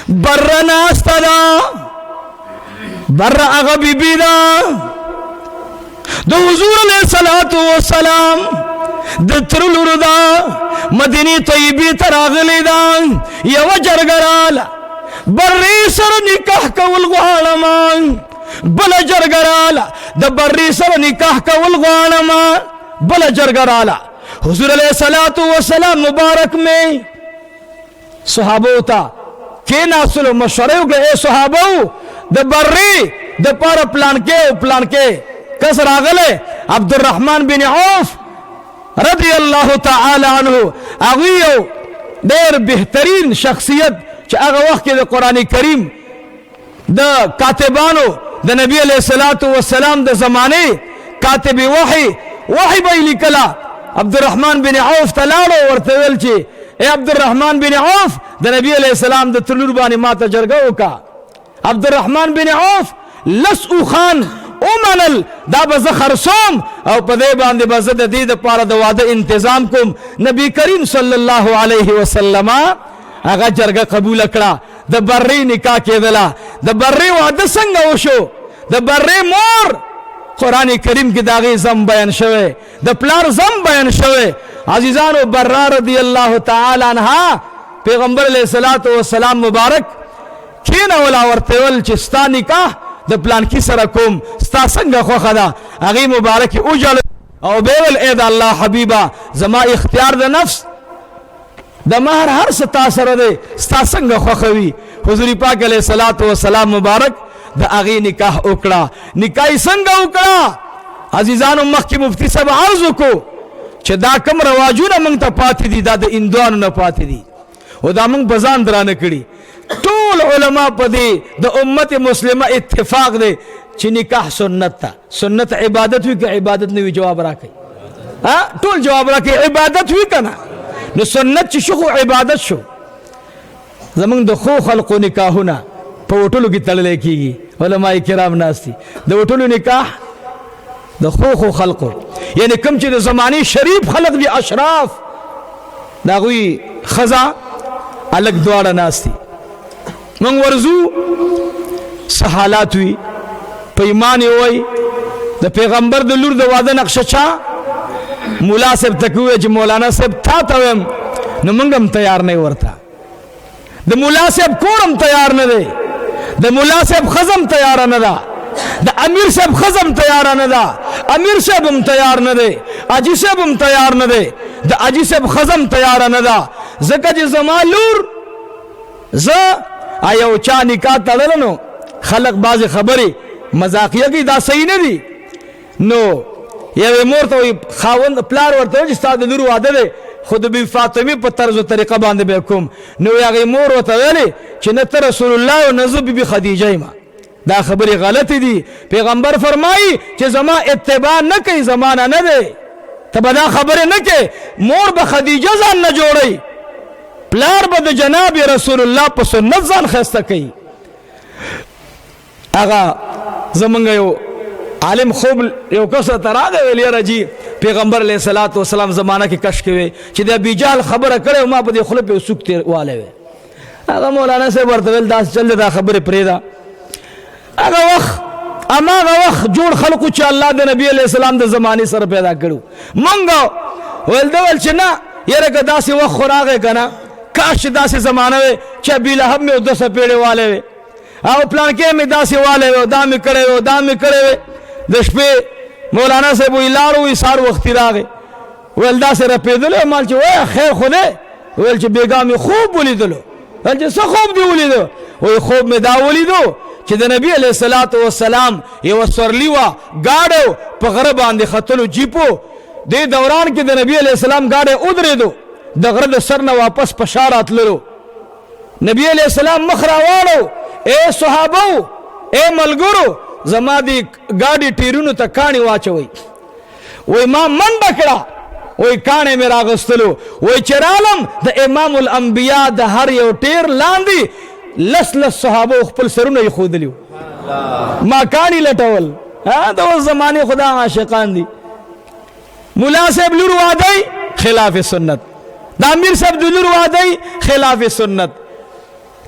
بره ناسته ده بره هغه بیبي ده د حضور علیه الصلاة والسلام د تر لور ده مدینې طیبې ته راغلې ده یوه جرګه راله برې سره نکاح کول غواړم بله جرګه راله د برې سره نکاح کول غواړم بله جرګه راله حضور علیه الصلاة والسلام مبارک میں صحابو ته کېناستلو مشوره وکړه ای صحابو د برې دپاره پلانکې کس راغلی عبدالرحمن بن عوف رضی الله تعالی عنه هغوی یو ډېر بهترین شخصیت چې هغه وخت کې د قرآن کریم د کاتبانو د نبی علیه الصلاة والسلام د زمانې کاتب وحی به یې لیکله عبدالرحمن بن عوف ته لاړو ورته ویل چې ای عبدالرحمن بن عوف د نبی علیه السلام د تلور باندې ما ته جرګه وکړه عبدالرحمن بن عوف لس اوښان ومنل دا به زه خرڅوم او په دې باندې به زه د دې دپاره د واده انتظام کوم نبی کریم صلی الله علیه وسلم هغه جرګه قبوله کړه د برې نکاح کېدله د برې واده څنګه وشو د برې مور قرآن کریم کې د هغې زم بیان شوی د پلار زم بیان شوی عزیزانو برا رضی الله تعالی عنها پیغمبر علیه الصلاة والسلام مبارک کېنوله ورته ویل چې ستا نکاح د پلانکي سره کوم ستا څنګه خوښه ده هغې مبارکې وجړل او بیا ویل ای د الله حبیبه زما اختیار د نفس د مهر هر څه تا سره دی ستا څنګه خوښوي حضور پاک علیه الصلاة والسلام مبارک د هغې نکاح وکړه نکاح یې څنګه وکړه عزیزانو مخکې مفتي صاحب عرض وکړو چې دا کوم رواجونه موږ ته پاتې دي دا د هندوانو نه پاتې دي او دا موږ په ځان درانه کړي ټول علما په دې د امت مسلمه اتفاق دی چې نکاح سنت ته سنت عبادت وي که عبادت نه وي جواب راکوي ټول جواب راکوي عبادت وي که نه نو سنت چې شو خو عبادت شو زمونږ د خو خلقو نکاحونه په هوټلو کې تړلی کېږي علما کرام ناست دي د هوټلو نکاح د خو خلقو یعنی کوم چې د زمانې شریف خلق دي اشراف د هغوی ښځه هلک دواړه ناست دي موږ ورځو څه حالات وي په ایمان یې ووایي د پیغمبر د لور د واده نقشه چا ملا صاحب ته ووایي چې مولانا صاحب تا ته ویم نو موږ هم تیار نه ورته د ملا صاحب کور هم تیار نه دی د ملا صاحب ښځه هم تیاره نه ده د امیر صاحب ښځه هم تیاره نه ده امیر صاحب هم تیار نه دی حاجي صاحب هم تیار نه دی د حاجي صاحب ښځه هم تیاره نه ده ځکه چې زما لور زه یو چا نکاح تړله نو خلق بعضې خبرې مذاقیه کوي دا صحیح نه دي نو یوې مور ته وایي خاوند پلار ورته وایي چې ستا د لور واده دی خو د بی فاطمې په طرز و طریقه باندې به کوم نو هغې مور ورته ویلې چې نه ته رسول الله او نه زه بیبي خدیجه یم دا خبرې غلطې دي پیغمبر فرمایي چې زما اتباع نه کوي زمانه نه دی ته به دا خبرې نه کوې مور به خدیجه ځان نه جوړوي پلار به د جناب رسول الله په سنت ځان ښایسته کوي هغه زمونږ یو عالم خوب یو کس ته راغی ویل یاره جي پیغمبر علیه الصلاة والسلام زمانه کې کش کې وی چې د ابوجهل خبره کړې ما په دې خوله پې سوک تېروالی وی هغه مولانا صاحب ورته ویل داسې چل دی دا خبرې پرېږده هماغه وخت جوړ خلقو چې الله د نبي علیه السلام د زمانې سره پیدا کړو مونږ ویل ده ویل چې نه یاره که داسې وخت خو راغی که نه کاش چې داسې زمانه وی چې ابولهب مې 2 څپېړې والی وی او پلانکې مې داسې والی وی دا مې کړی وی دا مې کړی وی د شپې مولانا صاحب وی لاړو وی سهار وختي راغی ویل داسې رپېدلی مال چې وایه خیر خو دی ویل چې بېګا مې خوب ولیدلو ویل چې څه خوب دې ولیدو وایي خوب مې دا ولیدو چې د نبی علیه الصلاة والسلام یوه سورلي وه ګاډی په غره باندې ختلو جیپو دې دوران کې د نبی علیه السلام ګاډی ودرېدو د غره د سر نه واپس په شا راتللو نبی علیه السلام مخ راواړو ای صحابو ای ملګرو زما دې ګاډي ټیرونو ته کاڼي واچوئ وایي ما منډه کړه وایي کاڼی مې راغستلو وایي چې رالم د امام الانبیا د هر یو ټیر لاندې لس صحابو خپل سرونه یې ښودلي وو ما کاڼي لټول د اوس زمانې خدا عاشقان دي ملا صاحب لور وادی خلاف سنت د امیر صاحب د لور وادی خلاف سنت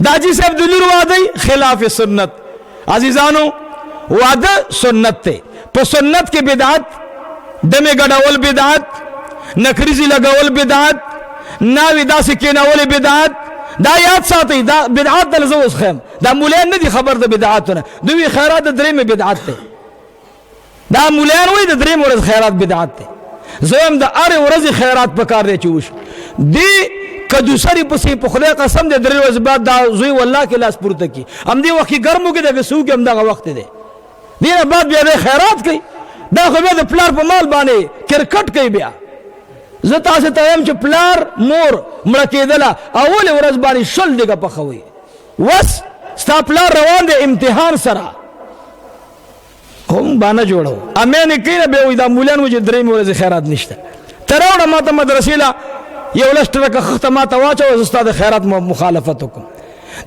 دا حاجی صاحب د لور واده خلاف سنت. عزیزانو واده سنت ته، په سنت کې بدعت، دمه ګډول بدعت، نکریزی لګول بدعت، ناوی داسې کېنول بدعت. دا یاد ساتئ، دا بدعت دل زه اوس خیم، دا مولیان نه دي خبر د بدعاتونه. دوی خیرات د درېمې بدعت دی. دا مولیان وایي د درېمې ورځ خیرات بدعت دی. زه هم د هرې ورځې خیرات پکار دی چې وشي. دې کدوسري پسې په خدای قسم دی درې ورځې بعد دا زوی والله کې لاس پورته کړي. همدې وخت کې ګرمو کې دغه سو کې همدغه وخت دی. دې نه بعد بیا دی خیرات کوي. دا خو بیا د پلار په مال باندې کرکټ کوي. بیا زه تاسو ته وایم چې پلار مور مړه کېدله اولې ورځ باندې شل دېګه پخوي. وس ستا پلار روان دی امتحان سره، هم بانه جوړو امین کې نه به وي دا مولیان وجه درېمې ورځې خیرات نشته. ته راوړه ما ته مدرسې له یو لس ټرکه خښته ما ته واچوه، زه ستا د خیرات مخالفت وکړم.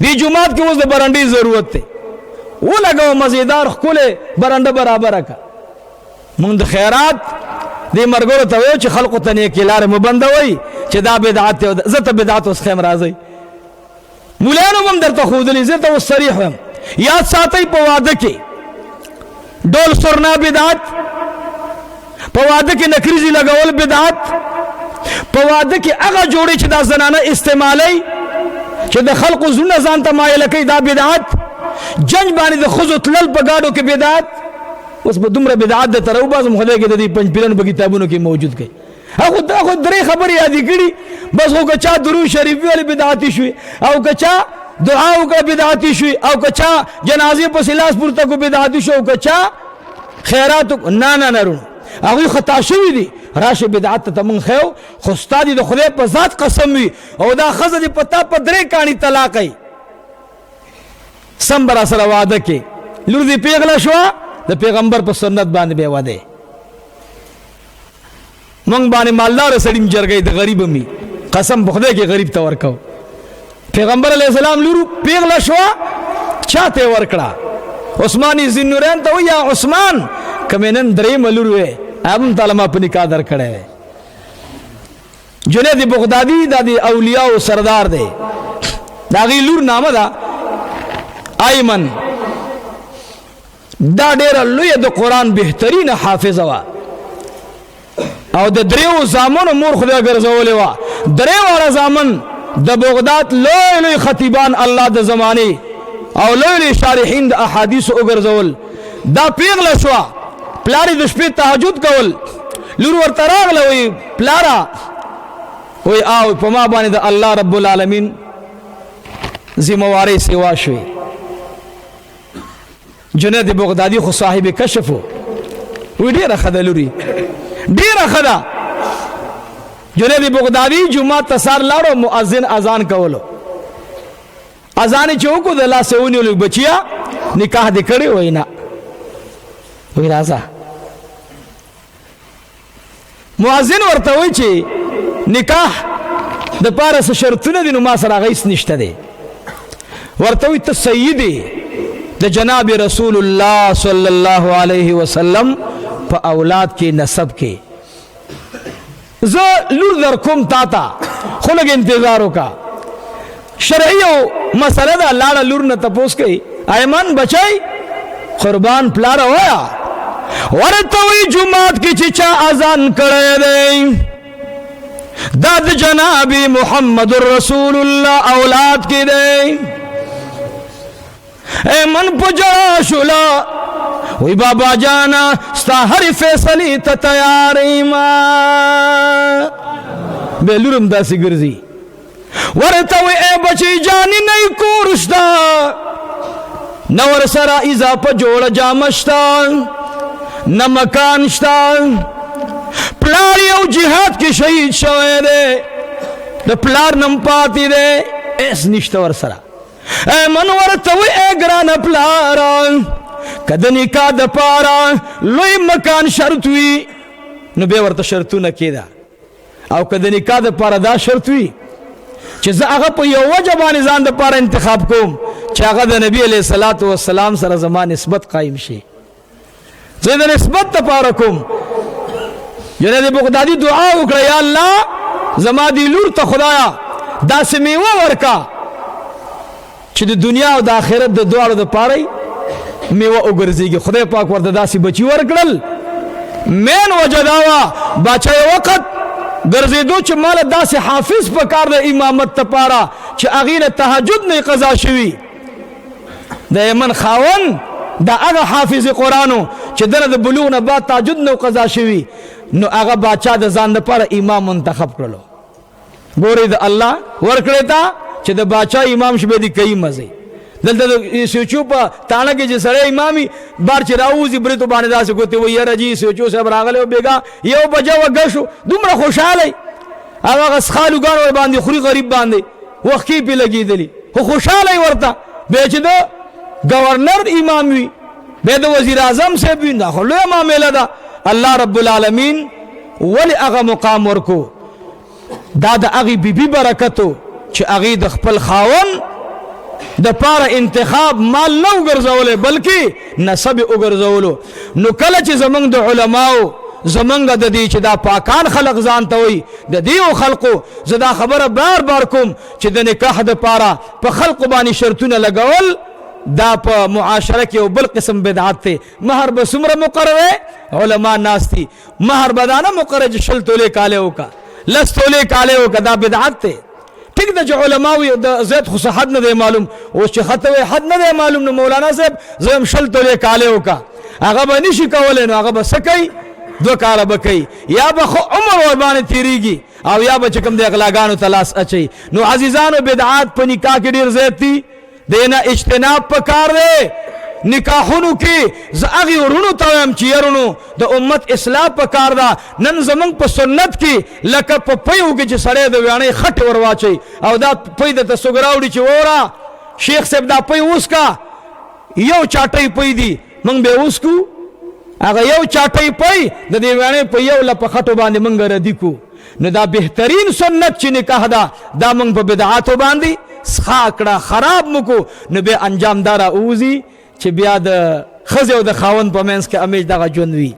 دې جومات کې اوس د برنډې ضرورت دی، ولګوه مزېدار ښکلې برنډه برابره کړه. مونږ د خیرات دې مرګورو ته وایو چې خلقو ته نیکې لارې مه بندوئ چې دا بدعت دی. زه ته بدعت اوس خیم راځئ. مولیانو به هم درته ښودلي، زه ته اوس صریح وایم. یاد ساتئ په واده کې ډول سرنا بدعت، په واده کې نکریزي لګول بدعت، په واده کې هغه جوړې چې دا زنانه استعمالوي چې د خلقو زړونه ځان ته مایله کوي دا بدعت. جنج باندې د ښځو تلل په ګاډو کې بدعت. اوس به دومره بدعت د تر وباسم خدای کې د دې پنځ پیرن په کتابونو کې موجود کړي. هغه دا خو درې خبرې یادې کړي بس. خو که چا درود شریف ویلې بدعتي شوي، او که چا دعا وکړه بدعتي شوي، او که چا جنازې پسې لاس پورته کړو بدعتي شو، او که چا خیرات نه نه نه رونو هغوی خطا شوي دي. راشه بدعت ته مونږ ښیو، خو ستا دې د خدای په ذات قسم وي او دا ښځه دې په تا په درې کاڼي طلاقوي. سم به راسره واده کې لور دې پیغله شوه، د پیغمبر په سنت باندې به واده. مونږ باندې مالدار سړی جرګی د غریب می قسم په خدای کې غریب ته ورکو. پیغمبر علیه السلام لور پیغله شوه، چاته ورکړه؟ عثمان ذی النورین ته وی یا عثمان کمنن درېمه لور وې هم تعالی ما په نکاح درکړی. جنید بغدادي دا د اولیاء او سردار دی. د هغې لور نامه ده ایمن. دا ډېره لویه د قرآن بهترینه حافظه وه او د دریو زامنو مور خدای ګرځولې وه. درې واړه زامن د بغداد لوی لوی خطیبان الله د زمانې او لوی لوی شارحین د احادیثو وګرځول. دا پیغله شوه، پلار یې د شپې تهجد کول. لور ورته راغله وایي پلاره وایي او په ما باندې د الله رب العالمین ذموارۍ سوا شوې. جنید بغدادي خو صاحب کشف و، وی ډېره ښه ده لوري، ډېره ښه ده. جنید بغدادي جومات ته سار لاړو، مؤذن اذان کولو. اذان یې چې وکړو د لاسه ونیولو، بچیا نکاح دې کړی؟ وایي نه. وی راځه. مؤذن ورته وایي چې نکاح د پاره څه شرطونه دي؟ نو ما سره هغه هېڅ نشته دی. ورته وایي ته سیدې د جناب رسول الله صلی الله علیه وسلم په اولاد کې نسب کې زه لور در کوم تا ته، خو لږ انتظار وکړه. شرعي یو مسله ده، لاړه لور نه تپوس کوي ایمن بچی قربان پلاره وایا. ورته وایي جومات کې چې چا اذان کړی دی دا د جناب محمد رسول الله اولاد کې دی. ایمن پجا شولا وی بابا جانا ستا هر فیصلی تا تیاری ما بیلورم داسی گرزی. ورطا وی اے بچی جانی نئی کورشتا نور سرا ایزا پا جوڑا جامشتا نمکانشتا. پلاری او جہاد کی شہید شوئے دے دا پلار نم پاتی دے ایس نشتا ور سرا. اے منور توی اے گران پلاران کد نکاح د پارا لوی مکان شرط وی نو بیا ورته شرطونه کېده، او کد نکاح د پارا دا شرط وی چې زه هغه په یو وجه باندې ځان د پاره انتخاب کوم چې هغه د نبی علیه الصلاۃ والسلام سره زما نسبت قایم شي. زه د نسبت دپاره کوم. جنید بغدادي دعا وکړه یا الله زما دی لور ته خدایا داسې میوه ورکا چې د دنیا او د آخرت د دواړو دپاره میوه وګرځېږي. خدای پاک ورته داسې بچي ورکړل. مین وجه دا وه باچا یې وخت ګرځېدو چې ماله داسې حافظ په کار د امامت دپاره چې هغې نه تهجد نه قضا شوي. د یمن خاوند دا هغه حافظ قرآنو چې دنه د بلوغ نه بعد تهجد نه قضا شوي، نو هغه باچا د ځان دپاره امام منتخب کړلو. ګورې د الله ورکړې ته چې د باچا امام شبه دي کوي مزې. دلته د سوچو په تاڼه کې چې سړی امامي بار چې راوځي برېتو باندې داسې ګوتې وایي یاره جي سوچو صاحب راغلی و بېګا 1 بجه وګه شو، دومره خوشحالی هغه سخالوګان ورباندې خوري غریب باندې وښکې پې لګېدلي، خو خوشحالی ورته. بیا چې د گورنر امام وي، بیا د وزیر اعظم صاحب وي، دا خو لویه معامله ده. الله رب العالمین ولې هغه مقام ورکو؟ دا د هغې بیبي برکتو چې هغې د خپل خاوند د پاره انتخاب مال نه وګرځولې بلکې نسب یې وګرځولو. نو کله چې زمونږ د علماو زمونږ د دې چې دا پاکان خلق ځان ته وایي د دې خلقو زه دا خبره بار بار کوم چې د نکاح د پاره په خلقو باندې شرطونه لګول دا په معاشره کې یو بل قسم بدعت دی. مهر به څومره مقرره علما ناست دي، مهر به دا نه مقرره چې 20 تولې کالی وکړه 10 تولې کالی وکړه، دا بدعت دی. ٹھیک ده چې علماء د زید خو حد نه دی معلوم، اوس چې خطه وي حد نه دی معلوم، نو مولانا صاحب زه هم 20 تولې کالی وکړه، هغه به نشي کولی، نو هغه به څه کوي 2 کاله به کوي، یا به خو عمر ورباندې تېرېږي او یا به چې کوم د اغلاګانو ته لاس اچوي. نو عزیزانو بدعات په نکاح کې ډېر زیات دي، دینا اجتناب پکار دی. نکاحونو کې زه هغې ورونو ته وایم چې یرونو د امت اصلاح پکار ده. نن زمونږ په سنت کې لکه په پیو کې چې سړی د ویاڼۍ خټې ور واچوي او دا پی درته سوګ راوړي چې وره شیخ صاحب دا پی وسکه، یو چاټۍ پی دي موږ به وسکو، هغه یو چاټۍ پی د دې ویاڼۍ په یو لپه خټو باندې موږ ردي کو. نو دا بهترین سنت چې نکاح ده دا موږ په بدعاتو باندې سخا کړه خراب مکو، نو بیا انجام داره اوزي چې بیا د ښځې او د خاوند په منځ کې همیش دغه ژوند وي،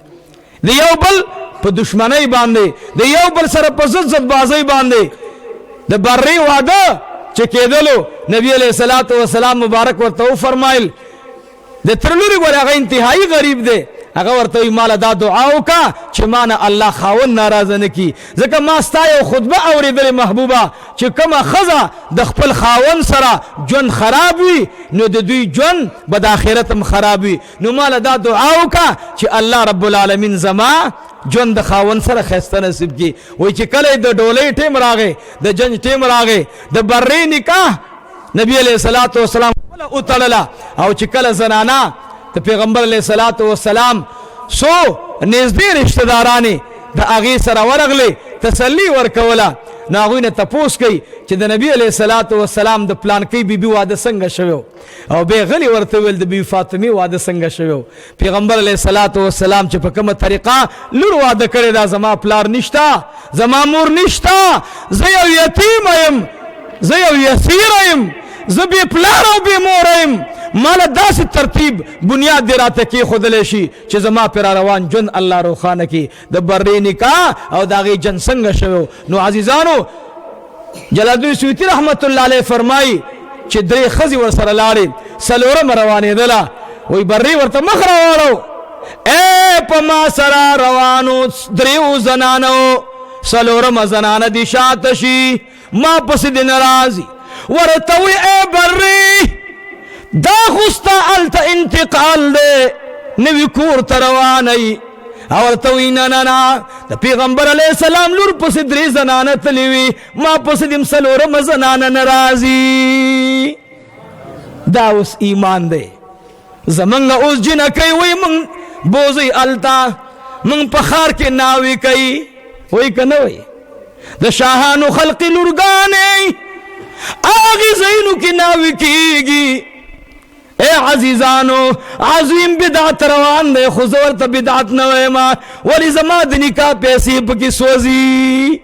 د یو بل په دشمنۍ باندې، د یو بل سره په ضد بازۍ باندې. د برې واده چې کېدلو نبي علیه الصلاة والسلام مبارک ورته وفرمایل د تر لورې ګورې هغه انتهایي غریب دی، هغه ورته وایي ماله دا دعا وکړه چې ما نه الله خاوند ناراضه نه کړي، ځکه ما ستا یو خطبه اورېدلې محبوبه چې کومه ښځه د خپل خاوند سره ژوند خراب وي نو د دوی ژوند به د آخرت هم خراب وي. نو ماله دا دعا وکړه چې الله رب العالمین زما ژوند د خاوند سره ښایسته نصیب کړي. وایي چې کله د ډولۍ ټیم راغی، د جنج ټیم راغی، د برې نکاح نبی علیه الصلاة والسلام وتړله، او چې کله زنانه د پیغمبر علیه الصلاة والسلام سو نږدې رشته دارانې د هغې سره ورغلې تسلي ورکوله، نو هغوی نه تپوس کوي چې د نبي علیه الصلاة والسلام د پلانکۍ بیبي واده څنګه شوی او بیا غلي ورته ویل د بیبي فاطمې واده څنګه شوی. پیغمبر علیه الصلاة والسلام چې په کومه طریقه لور واده کړې ده، زما پلار نشته، زما مور نشته، زه یو یتیم یم، زه یو یسیر یم، زه بې پلار او بې مور یم، مالا داسې ترتیب بنیاد دی راته کېښودلی شي چې زما پې را روان ژوند الله روښانه کړي. د برې نکاح او د هغې ژوند څنګه شوی. نو عزیزانو جلالالدین سیوطي رحمت الله علیه فرمایي چې 3 ښځې ورسره لاړې، 4مه روانېدله، وایي برې ورته مخ راواړو، ای په ما سره روانو 3 زنانو 4مه زنانه دې شاته شي، ما پسې دې نه راځي. ورته وایي ای برې دا خو ستا هلته انتقال دی، نوي کور ته روانئ. او ورته وایي نه نه نه د پیغمبر علیه السلام لور پسې 3 زنانه تللې وي، ما پسې دې 4مه زنانه نه راځي. دا اوس ایمان دی. زمونږ اوس جنکۍ وایي موږ بوځئ هلته، موږ په ښار کې ناوې کوي، وایي که نه وایي د شاهانو خلقي لورګانې هغې ځایونو کې ناوې کېږي. اے عزیزانو عظیم بدعت روان دی، خو زه ورته بدعت نه وایم، ولې زما د نکاح پیسې پکې سوځي.